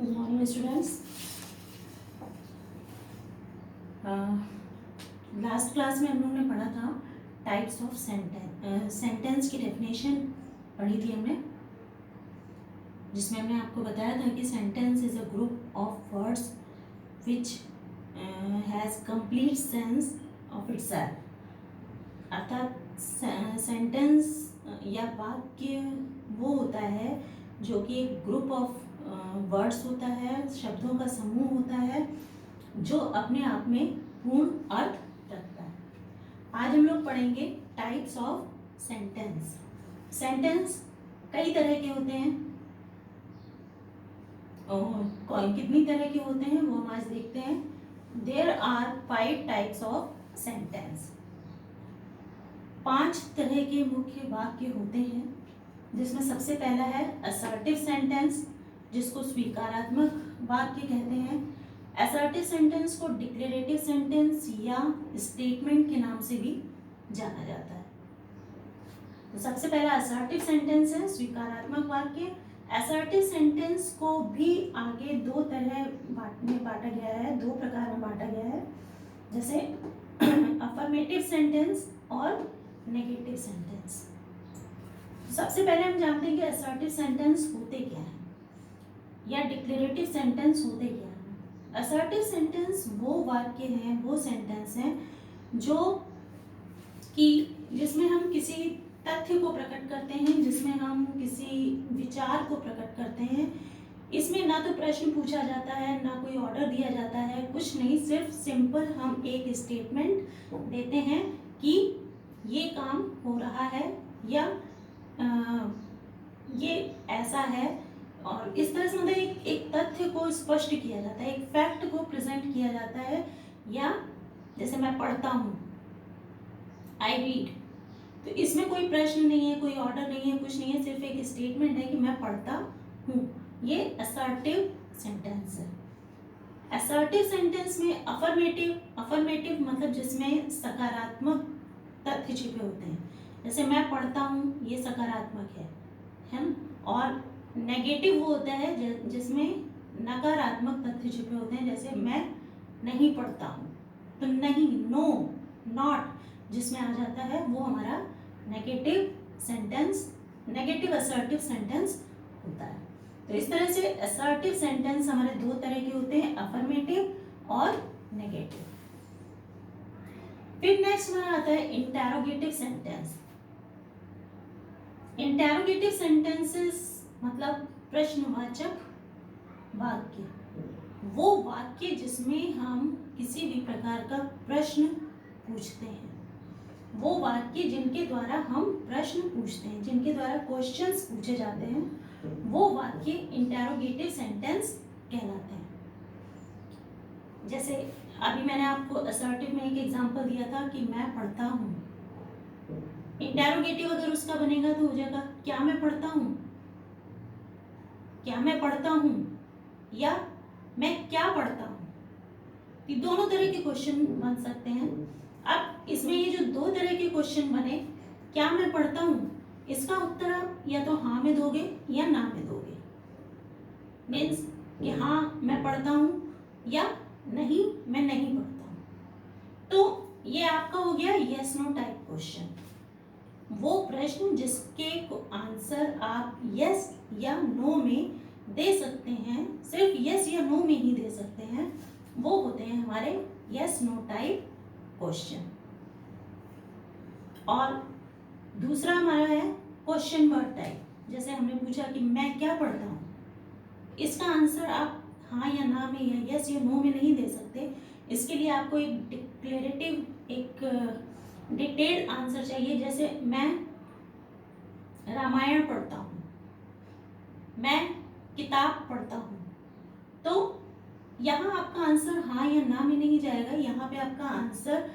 Good morning students. Last class में हम लोगों ने पढ़ा था टाइप्स ऑफ सेंटेंस की डेफिनेशन पढ़ी थी हमने, जिसमें हमने आपको बताया था कि sentence is a group of words which has complete sense of itself. अर्थात सेंटेंस या वाक्य वो होता है जो कि एक ग्रुप ऑफ वर्ड्स होता है, शब्दों का समूह होता है जो अपने आप में पूर्ण अर्थ रखता है। आज हम लोग पढ़ेंगे टाइप्स ऑफ सेंटेंस। सेंटेंस कई तरह के होते हैं और कितनी तरह के होते हैं वो हम आज देखते हैं। There are 5 types of sentence. 5 तरह के मुख्य वाक्य होते हैं, जिसमें सबसे पहला है असर्टिव सेंटेंस, जिसको स्वीकारात्मक वाक्य कहते हैं। असर्टिव सेंटेंस को डिक्लेरेटिव सेंटेंस या स्टेटमेंट के नाम से भी जाना जाता है। तो सबसे पहला असर्टिव सेंटेंस है, स्वीकारात्मक वाक्य। असर्टिव सेंटेंस को भी आगे 2 तरह में बांटा गया है, 2 प्रकार में बांटा गया है, जैसे अफर्मेटिव सेंटेंस और नेगेटिव सेंटेंस। सबसे पहले हम जानते हैं कि असर्टिव सेंटेंस होते क्या हैं या डिक्लेरेटिव सेंटेंस होते क्या हैं। असर्टिव सेंटेंस वो वाक्य हैं, वो सेंटेंस हैं जो कि जिसमें हम किसी तथ्य को प्रकट करते हैं, जिसमें हम किसी विचार को प्रकट करते हैं। इसमें ना तो प्रश्न पूछा जाता है, ना कोई ऑर्डर दिया जाता है, कुछ नहीं, सिर्फ सिंपल हम एक स्टेटमेंट देते हैं कि ये काम हो रहा है या ये ऐसा है, और इस तरह से मतलब एक तथ्य को स्पष्ट किया जाता है, एक फैक्ट को प्रेजेंट किया जाता है। या जैसे मैं पढ़ता हूँ, आई रीड, तो इसमें कोई प्रश्न नहीं है, कोई ऑर्डर नहीं है, कुछ नहीं है, सिर्फ एक स्टेटमेंट है कि मैं पढ़ता हूँ। ये असर्टिव सेंटेंस है। असर्टिव सेंटेंस में अफर्मेटिव मतलब जिसमें सकारात्मक तथ्य छिपे होते हैं, जैसे मैं पढ़ता हूँ, ये सकारात्मक है ना। और नेगेटिव वो होता है जिसमें नकारात्मक तथ्य छिपे होते हैं, जैसे मैं नहीं पढ़ता हूँ, तो नहीं, नो, नॉट जिसमें आ जाता है, वो हमारा negative sentence, negative assertive sentence होता है। तो इस तरह से असर्टिव सेंटेंस हमारे 2 तरह के होते हैं, अफर्मेटिव और नेगेटिव। फिर नेक्स्ट हमारा आता है इंटेरोगेटिव सेंटेंस। इंटेरोगेटिव सेंटेंसेस मतलब प्रश्नवाचक वाक्य, वो वाक्य जिसमें हम किसी भी प्रकार का प्रश्न पूछते हैं, वो वाक्य जिनके द्वारा हम प्रश्न पूछते हैं, जिनके द्वारा क्वेश्चंस पूछे जाते हैं, वो वाक्य इंटेरोगेटिव सेंटेंस कहलाते हैं। जैसे अभी मैंने आपको असर्टिव में एक एग्जांपल दिया था कि मैं पढ़ता हूँ। इंटेरोगेटिव अगर उसका बनेगा तो हो जाएगा क्या मैं पढ़ता हूँ, क्या मैं पढ़ता हूँ, या मैं क्या पढ़ता हूँ। ये दोनों तरह के क्वेश्चन बन सकते हैं। अब इसमें ये जो 2 तरह के क्वेश्चन बने, क्या मैं पढ़ता हूँ, इसका उत्तर आप या तो हाँ में दोगे या ना में दोगे। मीन्स कि हाँ मैं पढ़ता हूँ या नहीं मैं नहीं पढ़ता हूँ। तो ये आपका हो गया यस नो टाइप क्वेश्चन, वो प्रश्न जिसके आंसर आप यस या नो में दे सकते हैं, सिर्फ यस या नो में ही दे सकते हैं, वो होते हैं हमारे यस नो टाइप क्वेश्चन। और दूसरा हमारा है क्वेश्चन वर्ड टाइप। जैसे हमने पूछा कि मैं क्या पढ़ता हूँ, इसका आंसर आप हाँ या ना में या यस या नो में नहीं दे सकते। इसके लिए आपको एक डिक्लेरेटिव, एक डिटेल्ड आंसर चाहिए। जैसे मैं रामायण पढ़ता हूँ, मैं किताब पढ़ता हूँ, तो यहाँ आपका आंसर हाँ या ना में नहीं जाएगा, यहाँ पे आपका आंसर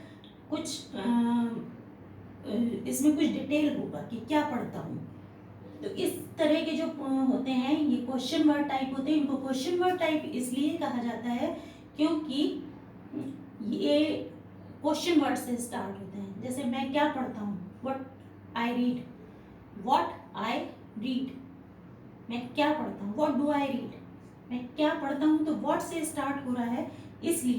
कुछ इसमें कुछ डिटेल होगा कि क्या पढ़ता हूँ। तो इस तरह के जो होते हैं ये क्वेश्चन वर्ड टाइप होते हैं। इनको क्वेश्चन वर्ड टाइप इसलिए कहा जाता है क्योंकि ये क्वेश्चन वर्ड से स्टार्ट होते हैं। जैसे मैं क्या पढ़ता हूँ, what I read, what I read, मैं क्या पढ़ता हूँ, व्हाट डू आई रीड, मैं क्या पढ़ता हूँ तो व्हाट से स्टार्ट हो रहा है, इसलिए